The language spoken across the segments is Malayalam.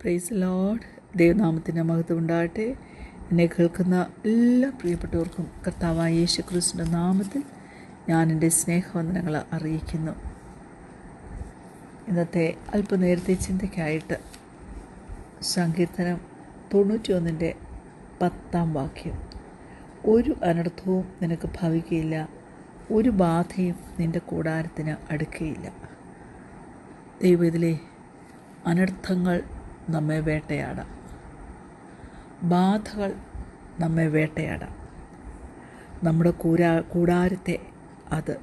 Praise Lord. ദൈവനാമത്തിൻ്റെ മഹത്വം ഉണ്ടാകട്ടെ. എന്നെ കേൾക്കുന്ന എല്ലാ പ്രിയപ്പെട്ടവർക്കും കർത്താവായ യേശു ക്രിസ്തുവിൻ്റെ നാമത്തിൽ ഞാൻ എൻ്റെ സ്നേഹവന്ദനങ്ങൾ അറിയിക്കുന്നു. ഇന്നത്തെ അല്പനേരത്തെ ചിന്തയ്ക്കായിട്ട് സങ്കീർത്തനം 91 10 ഒരു അനർത്ഥവും നിനക്ക് ഭവിക്കുകയില്ല, ഒരു ബാധയും നിൻ്റെ കൂടാരത്തിന് അടുക്കുകയില്ല. ദൈവത്തിലെ അനർത്ഥങ്ങൾ നമ്മെ വേട്ടയാടാം, ബാധകൾ നമ്മെ വേട്ടയാടാം, നമ്മുടെ കൂടാരത്തെ അത്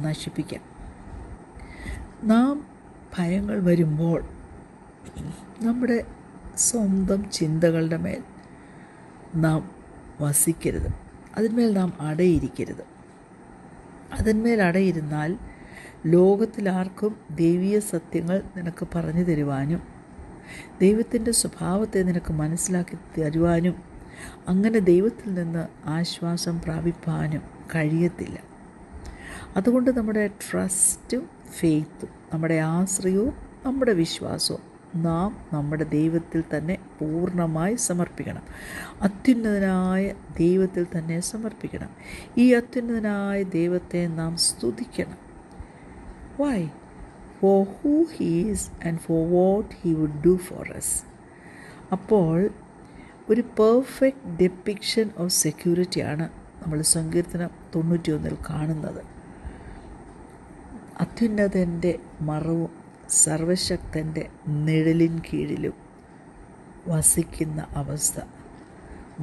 നശിപ്പിക്കാം. നാം ഭയങ്ങൾ വരുമ്പോൾ നമ്മുടെ സ്വന്തം ചിന്തകളുടെ മേൽ നാം വസിക്കരുത്, അതിന്മേൽ നാം അടയിരിക്കരുത്. അതിന്മേൽ അടയിരുന്നാൽ ലോകത്തിലാർക്കും ദൈവീയ സത്യങ്ങൾ നിനക്ക് പറഞ്ഞു തരുവാനും ദൈവത്തിൻ്റെ സ്വഭാവത്തെ നിനക്ക് മനസ്സിലാക്കി തരുവാനും അങ്ങനെ ദൈവത്തിൽ നിന്ന് ആശ്വാസം പ്രാപിപ്പാനും കഴിയത്തില്ല. അതുകൊണ്ട് നമ്മുടെ ട്രസ്റ്റും ഫെയ്ത്തും, നമ്മുടെ ആശ്രയവും നമ്മുടെ വിശ്വാസവും നാം നമ്മുടെ ദൈവത്തിൽ തന്നെ പൂർണ്ണമായി സമർപ്പിക്കണം. അത്യുന്നതനായ ദൈവത്തിൽ തന്നെ സമർപ്പിക്കണം. ഈ അത്യുന്നതനായ ദൈവത്തെ നാം സ്തുതിക്കണം. Why? For who he is and for what he would do for us. അപ്പോൾ ഒരു പെർഫെക്റ്റ് ഡെപ്പിക്ഷൻ ഓഫ് സെക്യൂരിറ്റിയാണ് നമ്മൾ സങ്കീർത്തനം 91 കാണുന്നത്. അത്യുന്നതൻ്റെ മറവും സർവശക്തൻ്റെ നിഴലിൻ കീഴിലും വസിക്കുന്ന അവസ്ഥ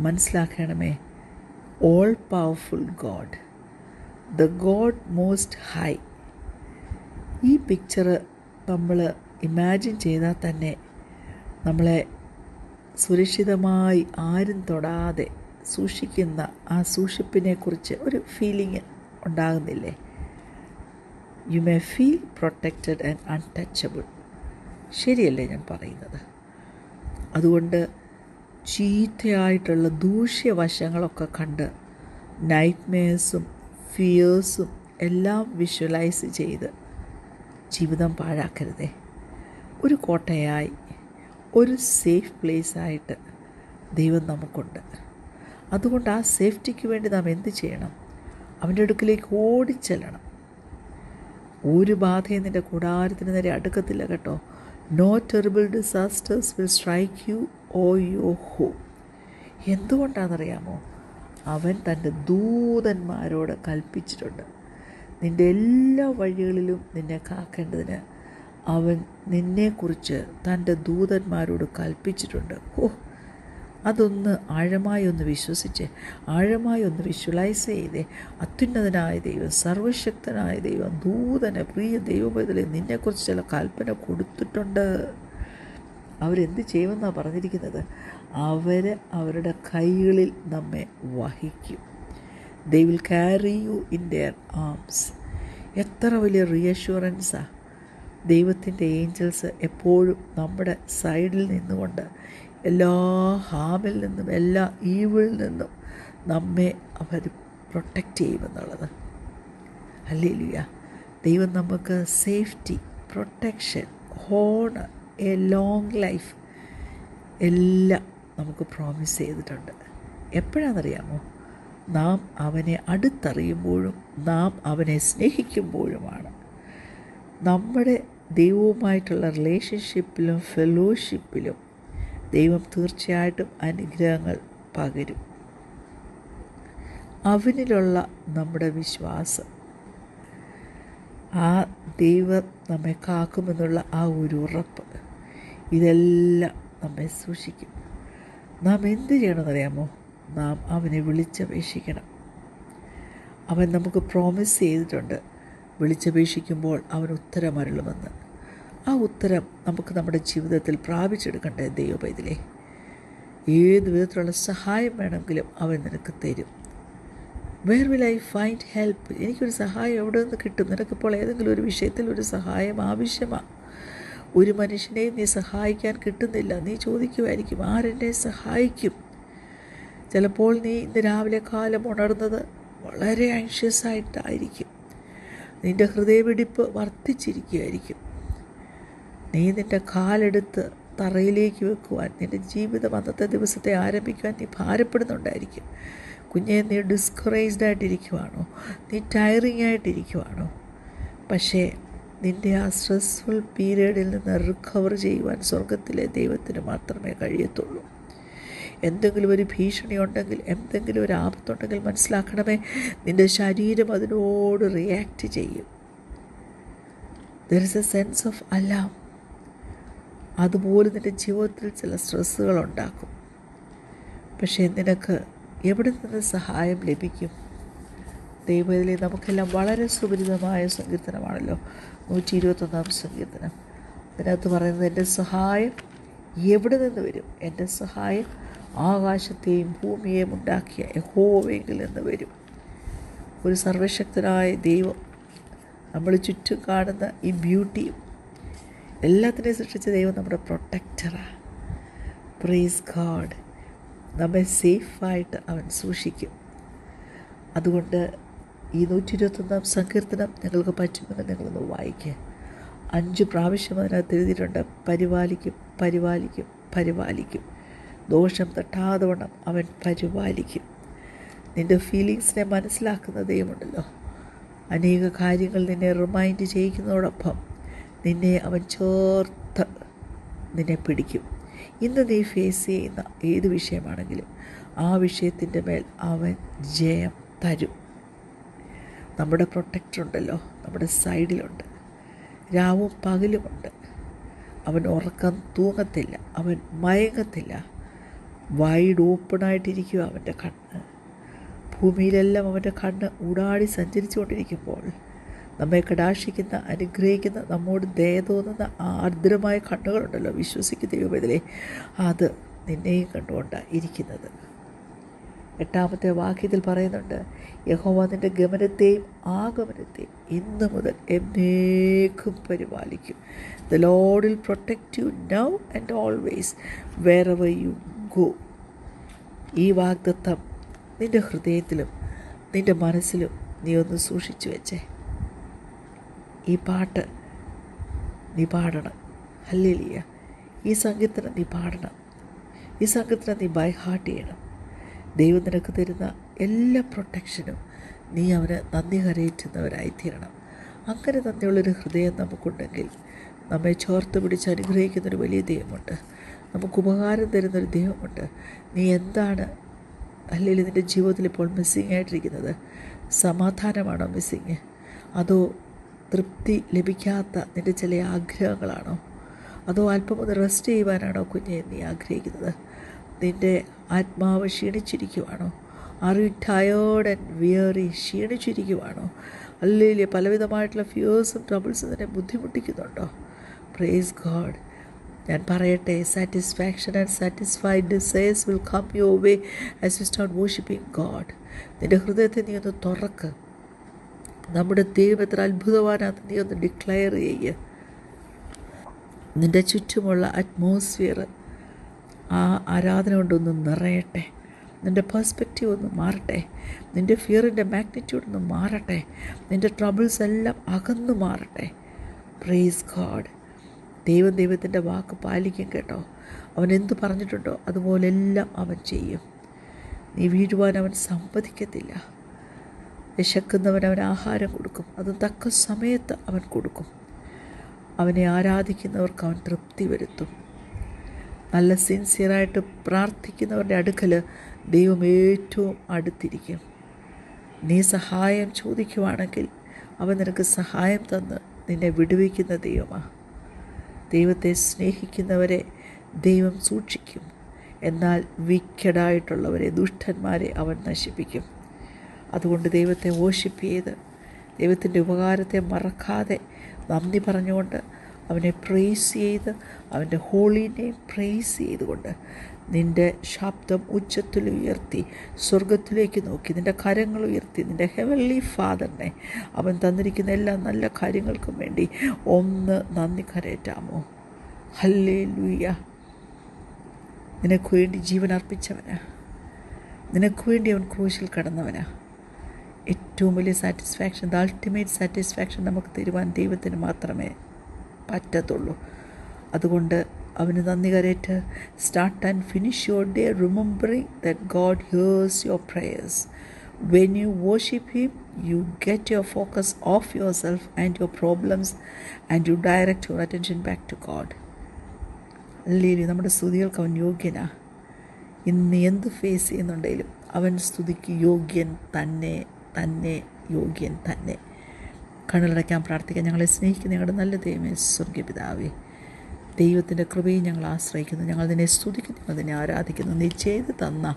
മനസ്സിലാക്കണമേ. All powerful God, the God most high. ഈ പിക്ചർ നമ്മൾ ഇമാജിൻ ചെയ്താൽ തന്നെ നമ്മളെ സുരക്ഷിതമായി ആരും തൊടാതെ സൂക്ഷിക്കുന്ന ആ സൂക്ഷിപ്പിനെക്കുറിച്ച് ഒരു ഫീലിംഗ് ഉണ്ടാകുന്നില്ലേ? You may feel protected and untouchable. ശരിയല്ലേ ഞാൻ പറയുന്നത്? അതുകൊണ്ട് ചീത്തയായിട്ടുള്ള ദൂഷ്യവശങ്ങളൊക്കെ കണ്ട് നൈറ്റ്മെയർസും ഫിയേഴ്സും എല്ലാം വിഷ്വലൈസ് ചെയ്ത് ജീവിതം പാഴാക്കരുതേ. ഒരു കോട്ടയായി, ഒരു സേഫ് പ്ലേസായിട്ട് ദൈവം നമുക്കുണ്ട്. അതുകൊണ്ട് ആ സേഫ്റ്റിക്ക് വേണ്ടി നാം എന്ത് ചെയ്യണം? അവൻ്റെ അടുക്കിലേക്ക് ഓടിച്ചെല്ലണം. ഒരു ബാധയും നിൻ്റെ കൂടാരത്തിന് നേരെ അടുക്കത്തില്ല കേട്ടോ. No terrible disasters will strike you or your home. എന്തുകൊണ്ടാണെന്നറിയാമോ? അവൻ തൻ്റെ ദൂതന്മാരോട് കൽപ്പിച്ചിട്ടുണ്ട്. നിൻ്റെ എല്ലാ വഴികളിലും നിന്നെ കാക്കേണ്ടതിന് അവൻ നിന്നെക്കുറിച്ച് തൻ്റെ ദൂതന്മാരോട് കൽപ്പിച്ചിട്ടുണ്ട്. അതൊന്ന് ആഴമായി ഒന്ന് വിശ്വസിച്ച്, ആഴമായി ഒന്ന് വിഷ്വലൈസ് ചെയ്തേ. അത്യുന്നതനായ ദൈവം, സർവശക്തനായ ദൈവം ദൂതനെ, പ്രിയ ദൈവപൈതലെ, നിന്നെക്കുറിച്ച് ചില കൽപ്പന കൊടുത്തിട്ടുണ്ട്. അവരെന്ത് ചെയ്യുമെന്നാണ് പറഞ്ഞിരിക്കുന്നത്? അവരുടെ കൈകളിൽ നമ്മെ വഹിക്കും. They will carry you in their arms. എത്ര വലിയ റിയഷ്യൂറൻസാണ്! ദൈവത്തിൻ്റെ ഏഞ്ചൽസ് എപ്പോഴും നമ്മുടെ സൈഡിൽ നിന്നുകൊണ്ട് എല്ലാ ഹാമിൽ നിന്നും എല്ലാ ഈവിളിൽ നിന്നും നമ്മെ അവർ പ്രൊട്ടക്റ്റ് ചെയ്യുമെന്നുള്ളത്. ഹല്ലേലൂയ! ദൈവം നമുക്ക് safety, protection, honour, A long life എല്ലാം നമുക്ക് പ്രോമിസ് ചെയ്തിട്ടുണ്ട്. എപ്പോഴാണെന്നറിയാമോ? നാം അവനെ അടുത്തറിയുമ്പോഴും നാം അവനെ സ്നേഹിക്കുമ്പോഴുമാണ്. നമ്മുടെ ദൈവവുമായിട്ടുള്ള റിലേഷൻഷിപ്പിലും ഫെലോഷിപ്പിലും ദൈവം തീർച്ചയായിട്ടും അനുഗ്രഹങ്ങൾ പകരും. അവനിലുള്ള നമ്മുടെ വിശ്വാസം, ആ ദൈവം നമ്മെ കാക്കുമെന്നുള്ള ആ ഒരു ഉറപ്പ്, ഇതെല്ലാം നമ്മെ സൂക്ഷിക്കും. നാം എന്ത് ചെയ്യണമെന്നറിയാമോ? നാം അവനെ വിളിച്ചപേക്ഷിക്കണം. അവൻ നമുക്ക് പ്രോമിസ് ചെയ്തിട്ടുണ്ട്, വിളിച്ചപേക്ഷിക്കുമ്പോൾ അവൻ ഉത്തരം അരുളുമെന്ന്. ആ ഉത്തരം നമുക്ക് നമ്മുടെ ജീവിതത്തിൽ പ്രാപിച്ചെടുക്കണ്ടേ ദൈവപൈതലേ? ഏത് വിധത്തിലുള്ള സഹായം വേണമെങ്കിലും അവൻ നിനക്ക് തരും. Where will I find help? എനിക്കൊരു സഹായം എവിടെ നിന്ന് കിട്ടും? നിനക്കിപ്പോൾ ഏതെങ്കിലും ഒരു വിഷയത്തിൽ ഒരു സഹായം ആവശ്യമാണ്. ഒരു മനുഷ്യനെയും നീ സഹായിക്കാൻ കിട്ടുന്നില്ല. നീ ചോദിക്കുമായിരിക്കും, ആരെന്നെ സഹായിക്കും? ചിലപ്പോൾ നീ ഇന്ന് രാവിലെ കാലം ഉണർന്നത് വളരെ ആൻഷ്യസ് ആയിട്ടായിരിക്കും. നിൻ്റെ ഹൃദയമിടിപ്പ് വർദ്ധിച്ചിരിക്കുകയായിരിക്കും. നീ നിൻ്റെ കാലെടുത്ത് തറയിലേക്ക് വെക്കുവാൻ, നിൻ്റെ ജീവിതം അന്നത്തെ ദിവസത്തെ ആരംഭിക്കുവാൻ നീ ഭാരപ്പെടുന്നുണ്ടായിരിക്കും. കുഞ്ഞെ, നീ ഡിസ്കറേജ്ഡ് ആയിട്ടിരിക്കുവാണോ? നീ ടയറിങ് ആയിട്ടിരിക്കുവാണോ? പക്ഷേ നിൻ്റെ ആ സ്ട്രെസ്ഫുൾ പീരീഡിൽ നിന്ന് റിക്കവർ ചെയ്യുവാൻ സ്വർഗത്തിലെ ദൈവത്തിന് മാത്രമേ കഴിയത്തുള്ളൂ. എന്തെങ്കിലും ഒരു ഭീഷണി ഉണ്ടെങ്കിൽ, എന്തെങ്കിലും ഒരു ആപത്തുണ്ടെങ്കിൽ മനസ്സിലാക്കണമേ, നിൻ്റെ ശരീരം അതിനോട് റിയാക്റ്റ് ചെയ്യും. There is A sense of alarm. അതുപോലെ നിൻ്റെ ജീവിതത്തിൽ ചില സ്ട്രെസ്സുകൾ ഉണ്ടാക്കും. പക്ഷേ നിനക്ക് എവിടെ നിന്ന് സഹായം ലഭിക്കും? ദൈവത്തിലെ നമുക്കെല്ലാം വളരെ സുപരിതമായ സങ്കീർത്തനമാണല്ലോ 121-ാം സങ്കീർത്തനം. അതിനകത്ത് പറയുന്നത്, എൻ്റെ സഹായം എവിടെ നിന്ന് വരും? എൻ്റെ സഹായം ആകാശത്തെയും ഭൂമിയെയും ഉണ്ടാക്കിയ യഹോവയിൽ നിന്ന് വരും. ഒരു സർവശക്തനായ ദൈവം നമ്മൾ ചുറ്റും കാണുന്ന ഈ ബ്യൂട്ടിയും എല്ലാത്തിനെയും സൃഷ്ടിച്ച ദൈവം നമ്മുടെ പ്രൊട്ടക്ടറാണ്. Praise God. നമ്മെ സേഫായിട്ട് അവൻ സൂക്ഷിക്കും. അതുകൊണ്ട് ഈ 121-ാം സങ്കീർത്തനം നിങ്ങൾക്ക് പറ്റുമെന്ന് നിങ്ങളൊന്ന് വായിക്കുക. 5 പ്രാവശ്യം അതിനകത്ത് എഴുതിയിട്ടുണ്ട്, പരിപാലിക്കും, പരിപാലിക്കും, പരിപാലിക്കും. ദോഷം തട്ടാതെ വണ്ണം അവൻ പരിപാലിക്കും. നിൻ്റെ ഫീലിങ്സിനെ മനസ്സിലാക്കുന്ന ദൈവമുണ്ടല്ലോ. അനേക കാര്യങ്ങൾ നിന്നെ റിമൈൻഡ് ചെയ്യിക്കുന്നതോടൊപ്പം നിന്നെ അവൻ ചേർത്ത് നിന്നെ പിടിക്കും. ഇന്ന് നീ ഫേസ് ചെയ്യുന്ന ഏത് വിഷയമാണെങ്കിലും ആ വിഷയത്തിൻ്റെ മേൽ അവൻ ജയം തരും. നമ്മുടെ പ്രൊട്ടക്ടറുണ്ടല്ലോ, നമ്മുടെ സൈഡിലുണ്ട്. രാവും പകലുമുണ്ട്. അവൻ ഉറക്കം തൂങ്ങത്തില്ല, അവൻ മയങ്ങത്തില്ല. വൈഡ് ഓപ്പണായിട്ടിരിക്കുക അവൻ്റെ കണ്ണ്. ഭൂമിയിലെല്ലാം അവൻ്റെ കണ്ണ് ഊടാടി സഞ്ചരിച്ചു കൊണ്ടിരിക്കുമ്പോൾ നമ്മെ കടാക്ഷിക്കുന്ന, അനുഗ്രഹിക്കുന്ന, നമ്മോട് ദയ തോന്നുന്ന ആ ആർദ്രമായ കണ്ണുകളുണ്ടല്ലോ, വിശ്വസിക്കുന്ന ദൈവത്തിലെ, അത് നിന്നെയും കണ്ടുകൊണ്ടാണ് ഇരിക്കുന്നത്. 8-ാമത്തെ വാക്യത്തിൽ പറയുന്നുണ്ട്, യഹോവ നിൻ്റെ ഗമനത്തെയും ആഗമനത്തെയും ഇന്ന് മുതൽ എന്നേക്കും പരിപാലിക്കും. The Lord will protect you now and always wherever you go. ഈ വാഗ്ദത്തം നിൻ്റെ ഹൃദയത്തിലും നിൻ്റെ മനസ്സിലും നീ ഒന്ന് സൂക്ഷിച്ചു വെച്ചേ. ഈ പാട്ട് നീ പാടണം. ഹല്ലേലൂയ. ഈ സങ്കീർത്തനം നീ പാടണം. ഈ സങ്കീർത്തനം നീ ബൈ ഹാർട്ട് ചെയ്യണം. ദൈവം നിനക്ക് തരുന്ന എല്ലാ പ്രൊട്ടക്ഷനും നീ അവന് നന്ദി കരയേറ്റുന്നവരായിത്തീരണം. അങ്ങനെ നന്ദിയുള്ളൊരു ഹൃദയം നമുക്കുണ്ടെങ്കിൽ നമ്മെ ചോർത്ത് പിടിച്ച് അനുഗ്രഹിക്കുന്നൊരു വലിയ ദൈവമുണ്ട്. നമുക്ക് ഉപകാരം തരുന്നൊരു ദൈവമുണ്ട്. നീ എന്താണ് അല്ലെങ്കിൽ നിൻ്റെ ജീവിതത്തിൽ ഇപ്പോൾ മിസ്സിങ് ആയിട്ടിരിക്കുന്നത്? സമാധാനമാണോ മിസ്സിങ്? അതോ തൃപ്തി ലഭിക്കാത്ത നിൻ്റെ ചില ആഗ്രഹങ്ങളാണോ? അതോ അല്പം ഒന്ന് റെസ്റ്റ് ചെയ്യുവാനാണോ കുഞ്ഞെ നീ ആഗ്രഹിക്കുന്നത്? നിൻ്റെ ആത്മാവ് ക്ഷീണിച്ചിരിക്കുവാണോ? Are you tired and weary? ക്ഷീണിച്ചിരിക്കുവാണോ? അല്ലെങ്കിൽ പലവിധമായിട്ടുള്ള ഫിയേഴ്സും ട്രബിൾസും നിന്നെ ബുദ്ധിമുട്ടിക്കുന്നുണ്ടോ? Price God. ഞാൻ പറയട്ടെ, satisfaction and satisfied desires will come your way as you start worshipping God. നിൻ്റെ ഹൃദയത്തെ നീ ഒന്ന് തുറക്ക്. നമ്മുടെ ദൈവം എത്ര അത്ഭുതവാനാണെന്ന് നീ ഒന്ന് ഡിക്ലെയർ ചെയ്യുക. നിൻ്റെ ചുറ്റുമുള്ള അറ്റ്മോസ്ഫിയർ ആ ആരാധന കൊണ്ടൊന്ന് നിറയട്ടെ. നിൻ്റെ പെർസ്പെക്റ്റീവ് ഒന്ന് മാറട്ടെ. നിൻ്റെ ഫിയറിൻ്റെ മാഗ്നിറ്റ്യൂഡ് ഒന്ന് മാറട്ടെ. നിൻ്റെ ട്രബിൾസ് എല്ലാം അകന്നു മാറട്ടെ. Praise God. ദൈവത്തിൻ്റെ വാക്ക് പാലിക്കും കേട്ടോ. അവൻ എന്തു പറഞ്ഞിട്ടുണ്ടോ അതുപോലെല്ലാം അവൻ ചെയ്യും. നീ വീഴുവാൻ അവൻ സമ്മതിക്കത്തില്ല. വിശക്കുന്നവൻ അവൻ ആഹാരം കൊടുക്കും, അത് തക്ക സമയത്ത് അവൻ കൊടുക്കും. അവനെ ആരാധിക്കുന്നവർക്ക് അവൻ തൃപ്തി വരുത്തും. നല്ല സിൻസിയറായിട്ട് പ്രാർത്ഥിക്കുന്നവരുടെ അടുക്കൽ ദൈവം ഏറ്റവും അടുത്തിരിക്കും. നീ സഹായം ചോദിക്കുവാണെങ്കിൽ അവൻ നിനക്ക് സഹായം തന്ന് നിന്നെ വിടുവിക്കുന്ന ദൈവമാണ്. ദൈവത്തെ സ്നേഹിക്കുന്നവരെ ദൈവം സൂക്ഷിക്കും, എന്നാൽ വിക്കഡായിട്ടുള്ളവരെ, ദുഷ്ടന്മാരെ അവൻ നശിപ്പിക്കും. അതുകൊണ്ട് ദൈവത്തെ വോർഷിപ്പ് ചെയ്ത് ദൈവത്തിൻ്റെ ഉപകാരത്തെ മറക്കാതെ നന്ദി പറഞ്ഞുകൊണ്ട് അവനെ പ്രേസ് ചെയ്ത് അവൻ്റെ ഹോളി നെയിം പ്രേസ് ചെയ്തുകൊണ്ട് നിൻ്റെ ശബ്ദം ഉച്ചത്തിൽ ഉയർത്തി സ്വർഗത്തിലേക്ക് നോക്കി നിൻ്റെ കരങ്ങൾ ഉയർത്തി നിൻ്റെ ഹെവൻലി ഫാദറിനെ അവൻ തന്നിരിക്കുന്ന എല്ലാ നല്ല കാര്യങ്ങൾക്കും വേണ്ടി ഒന്ന് നന്ദി കരയറ്റാമോ? ഹല്ലേലൂയ. നിനക്ക് വേണ്ടി ജീവൻ അർപ്പിച്ചവനാ, നിനക്ക് വേണ്ടി അവൻ ക്രൂശിൽ കടന്നവനാ. ഏറ്റവും വലിയ സാറ്റിസ്ഫാക്ഷൻ, ദ അൾട്ടിമേറ്റ് സാറ്റിസ്ഫാക്ഷൻ നമുക്ക് തരുവാൻ ദൈവത്തിന് മാത്രമേ പറ്റത്തുള്ളൂ. അതുകൊണ്ട് അവന് നന്ദി കരേറ്റ് start and finish your day remembering that God hears your prayers. When you worship Him, you get your focus off yourself and your problems and you direct your attention back to God. അല്ലെങ്കിൽ നമ്മുടെ സ്തുതികൾക്ക് അവൻ യോഗ്യനാ. ഇന്ന് എന്ത് ഫേസ് ചെയ്യുന്നുണ്ടെങ്കിലും അവൻ സ്തുതിക്ക് യോഗ്യൻ തന്നെ, തന്നെ യോഗ്യൻ തന്നെ. കണ്ണുകളടയ്ക്കാൻ പ്രാർത്ഥിക്കാൻ. ഞങ്ങളെ സ്നേഹിക്കുന്ന ഞങ്ങളുടെ നല്ല ദൈവമേ, സ്വർഗ്ഗീയ പിതാവേ, ദൈവത്തിൻ്റെ കൃപയും ഞങ്ങൾ ആശ്രയിക്കുന്നു. ഞങ്ങൾ നിന്നെ സ്തുതിക്കുന്നു, ഞങ്ങൾ നിന്നെ ആരാധിക്കുന്നു. നീ ചെയ്തു തന്ന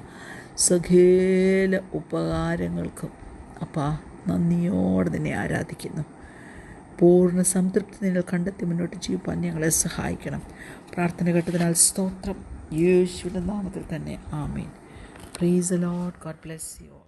സകല ഉപകാരങ്ങൾക്കും അപ്പാ നന്ദിയോടെ നിന്നെ ആരാധിക്കുന്നു. പൂർണ്ണ സംതൃപ്തി നിങ്ങൾ കണ്ടെത്തി മുന്നോട്ട് ജീവിപ്പാൻ ഞങ്ങളെ സഹായിക്കണം. പ്രാർത്ഥന കേട്ടതിനാൽ സ്തോത്രം. യേശുവിൻ്റെ നാമത്തിൽ തന്നെ ആമേൻ. Praise the Lord. God bless U.